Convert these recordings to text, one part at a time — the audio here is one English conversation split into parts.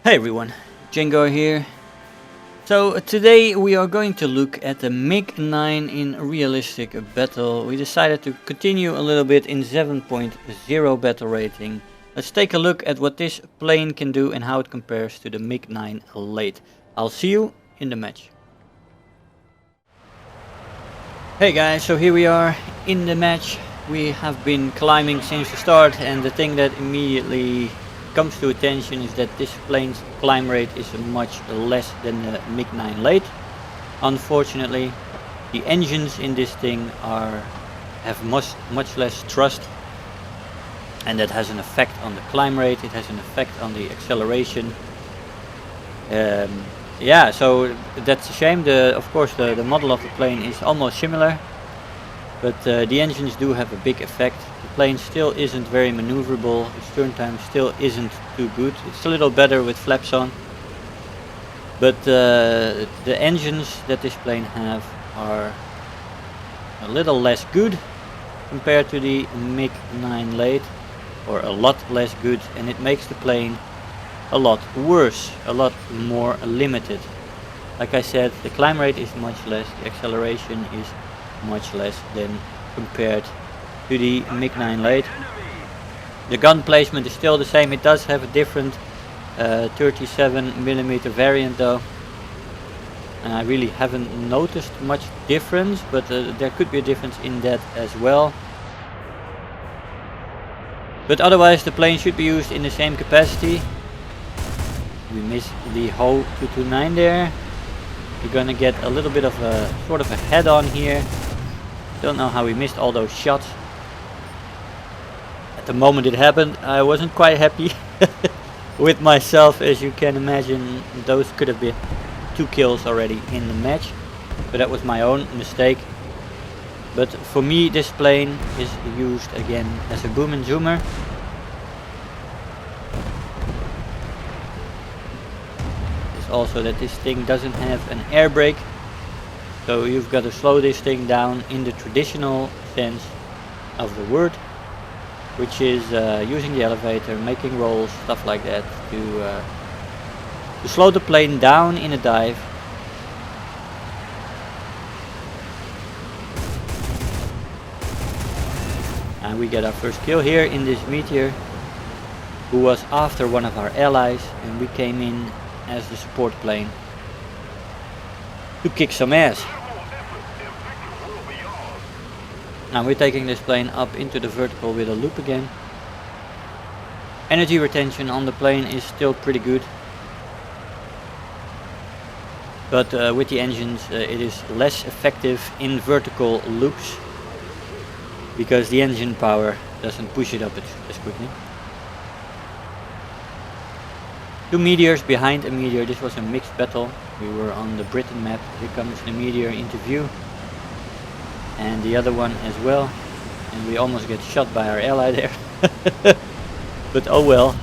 Hey everyone, Jengar here. So today we are going to look at the Mig-9 in realistic battle. We decided to continue a little bit in 7.0 battle rating. Let's take a look at what this plane can do and how it compares to the Mig-9 late. I'll see you in the match. Hey guys, so here we are in the match. We have been climbing since the start, and the thing that immediately comes to attention is that this plane's climb rate is much less than the Mig-9 late. Unfortunately, the engines in this thing have much less thrust, and that has an effect on the climb rate. It has an effect on the acceleration. Yeah, so that's a shame. Of course the model of the plane is almost similar, but the engines do have a big effect. The plane still isn't very maneuverable. Its turn time still isn't too good. It's a little better with flaps on, but the engines that this plane have are a little less good compared to the Mig-9 late, or a lot less good, and it makes the plane a lot worse, a lot more limited. Like I said, the climb rate is much less, the acceleration is much less than compared to the Mig-9 late. The gun placement is still the same. It does have a different 37mm variant though, and I really haven't noticed much difference, but there could be a difference in that as well. But otherwise the plane should be used in the same capacity. We missed the Ho 229 there. We're gonna get a little bit of a sort of a head on here. Don't know how we missed all those shots. At the moment it happened, I wasn't quite happy with myself, as you can imagine. Those could have been 2 kills already in the match, but that was my own mistake. But for me, this plane is used again as a boom and zoomer. Also that this thing doesn't have an air brake, so you've got to slow this thing down in the traditional sense of the word, which is using the elevator, making rolls, stuff like that, to slow the plane down in a dive. And we get our first kill here in this meteor, who was after one of our allies, and we came in as the support plane to kick some ass. Now we're taking this plane up into the vertical with a loop again. Energy retention on the plane is still pretty good, but with the engines it is less effective in vertical loops because the engine power doesn't push it up as quickly. 2 meteors behind a meteor. This was a mixed battle. We were on the Britain map. Here comes the meteor into view, and the other one as well, and we almost get shot by our ally there. But oh well.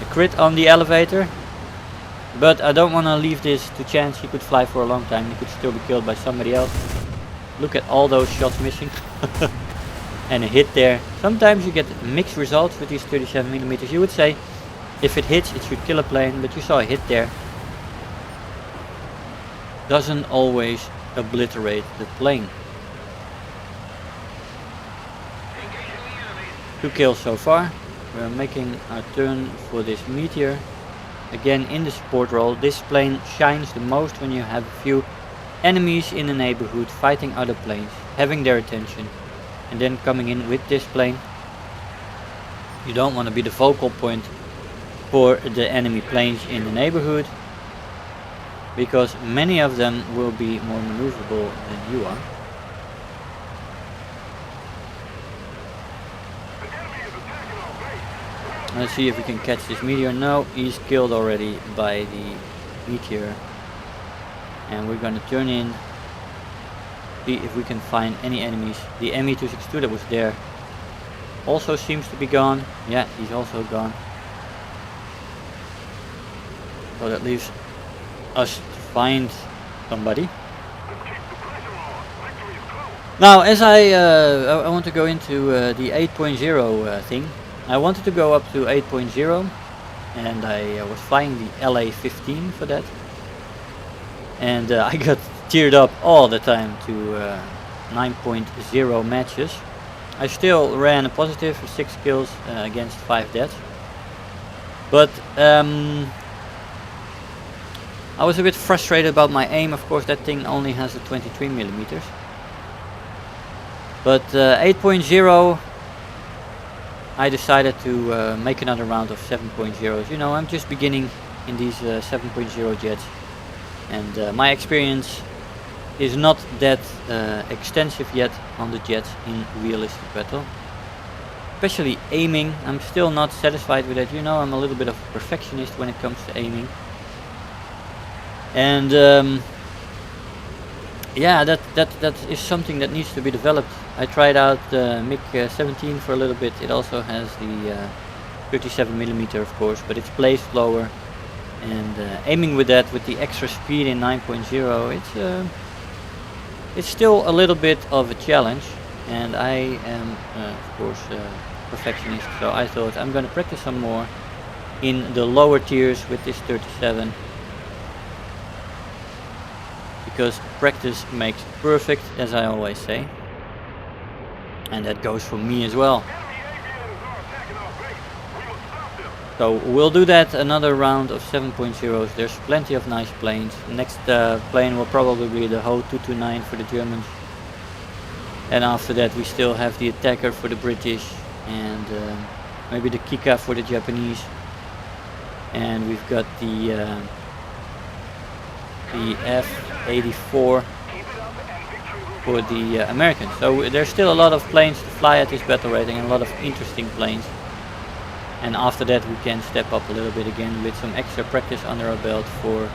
A crit on the elevator, but I don't want to leave this to chance. He could fly for a long time. He could still be killed by somebody else. Look at all those shots missing. And a hit there. Sometimes you get mixed results with these 37mm. You would say if it hits, it should kill a plane, but you saw a hit there. Doesn't always obliterate the plane. 2 kills so far. We're making our turn for this meteor. Again in the support role. This plane shines the most when you have a few enemies in the neighborhood fighting other planes, having their attention, and then coming in with this plane. You don't want to be the focal point for the enemy planes in the neighborhood, because many of them will be more maneuverable than you are. Let's see if we can catch this meteor. No, he's killed already by the meteor, and we're gonna turn in, see if we can find any enemies. The Me-262 that was there also seems to be gone. Yeah, he's also gone. So that leaves us to find somebody. Now, as I want to go into the 8.0 thing. I wanted to go up to 8.0, and I was flying the LA-15 for that, and I got tiered up all the time to 9.0 matches. I still ran a positive for 6 kills against 5 deaths, but I was a bit frustrated about my aim. Of course, that thing only has a 23 millimeters. But 8.0, I decided to make another round of 7.0s. You know, I'm just beginning in these 7.0 jets, and my experience is not that extensive yet on the jets in realistic battle. Especially aiming, I'm still not satisfied with that. You know, I'm a little bit of a perfectionist when it comes to aiming. And yeah, that is something that needs to be developed. I tried out the Mig-17 for a little bit. It also has the 37mm, of course, but it's placed lower. And aiming with that, with the extra speed in 9.0, it's still a little bit of a challenge. And I am, of course, perfectionist. So I thought I'm going to practice some more in the lower tiers with this 37. Because practice makes perfect, as I always say. And that goes for me as well. So we'll do that, another round of 7.0s. There's plenty of nice planes. Next plane will probably be the Ho 229 for the Germans. And after that we still have the Attacker for the British. And maybe the Kika for the Japanese. And we've got the F-84 for the Americans. So there's still a lot of planes to fly at this battle rating, and a lot of interesting planes. And after that we can step up a little bit again with some extra practice under our belt for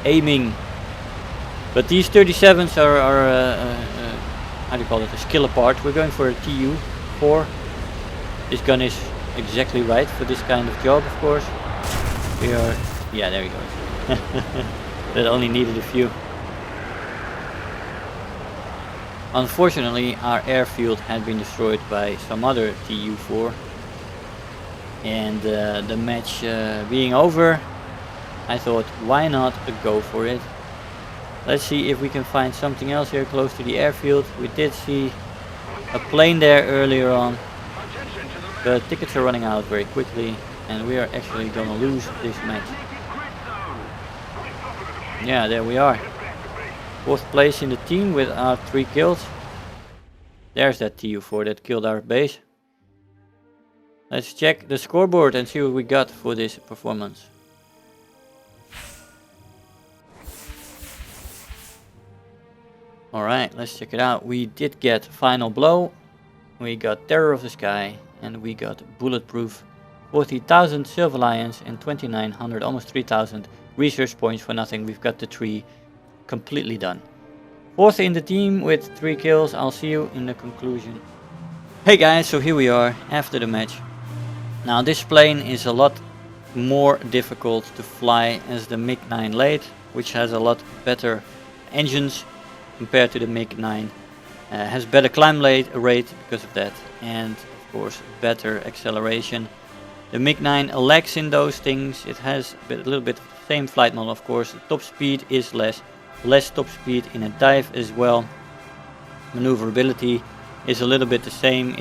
aiming. But these 37s are how do you call it, a skill apart. We're going for a TU-4. This gun is exactly right for this kind of job, of course. We are, yeah, there he goes. That only needed a few. Unfortunately, our airfield had been destroyed by some other TU-4. And the match being over, I thought, why not go for it? Let's see if we can find something else here close to the airfield. We did see a plane there earlier on. The tickets are running out very quickly, and we are actually gonna lose this match. Yeah, there we are. 4th place in the team with our 3 kills. There's that TU-4 that killed our base. Let's check the scoreboard and see what we got for this performance. Alright, let's check it out. We did get Final Blow, we got Terror of the Sky, and we got Bulletproof. 40,000 Silver Lions and 2,900, almost 3,000 research points for nothing. We've got the 3 completely done. 4th in the team with 3 kills. I'll see you in the conclusion. Hey guys, so here we are after the match. Now this plane is a lot more difficult to fly as the Mig-9 late, which has a lot better engines compared to the Mig-9. Has better climb rate because of that, and of course better acceleration. The Mig-9 lacks in those things. It has a little bit of the same flight model, of course. The top speed is less top speed in a dive as well. Maneuverability is a little bit the same.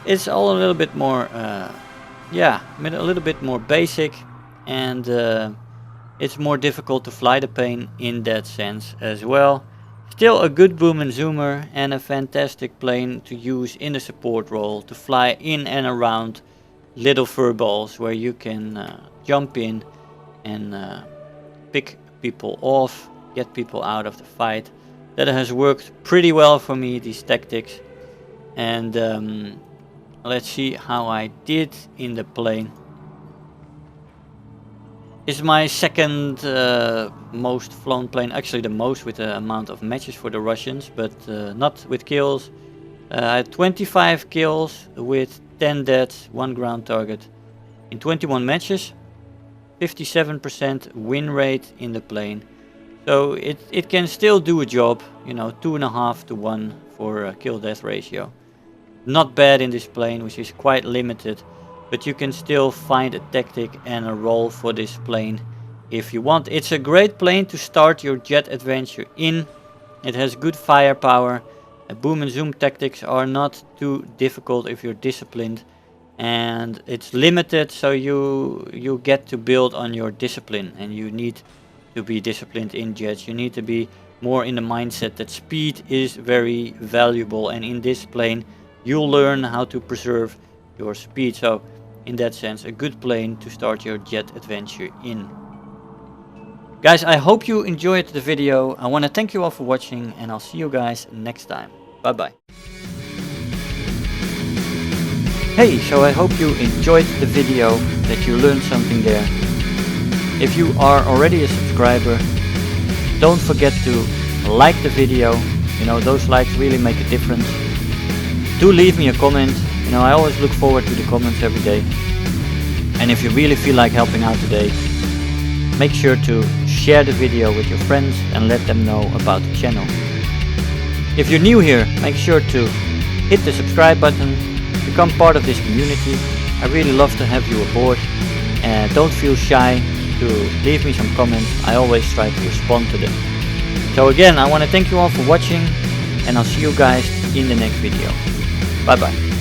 It's all a little bit more, yeah, a little bit more basic, and it's more difficult to fly the plane in that sense as well. Still a good boom and zoomer, and a fantastic plane to use in the support role to fly in and around little furballs where you can jump in and pick people off, get people out of the fight. That has worked pretty well for me, these tactics. And let's see how I did in the plane. It's my second most flown plane, actually the most with the amount of matches for the Russians, but not with kills. I had 25 kills with 10 deaths, 1 ground target in 21 matches, 57% win rate in the plane. So it can still do a job, you know, 2.5 to 1 for a kill death ratio. Not bad in this plane, which is quite limited. but you can still find a tactic and a role for this plane if you want. It's a great plane to start your jet adventure in. It has good firepower. Boom and zoom tactics are not too difficult if you're disciplined, and it's limited, so you get to build on your discipline, and you need to be disciplined in jets. You need to be more in the mindset that speed is very valuable, and in this plane you'll learn how to preserve your speed. So in that sense, a good plane to start your jet adventure in. Guys, I hope you enjoyed the video. I want to thank you all for watching, and I'll see you guys next time. Bye bye. Hey, so I hope you enjoyed the video, that you learned something there. If you are already a subscriber, don't forget to like the video. You know, those likes really make a difference. Do leave me a comment. You know, I always look forward to the comments every day. And if you really feel like helping out today, make sure to share the video with your friends and let them know about the channel. If you're new here, make sure to hit the subscribe button, become part of this community. I really love to have you aboard, and don't feel shy to leave me some comments. I always try to respond to them. So again, I want to thank you all for watching, and I'll see you guys in the next video. Bye bye.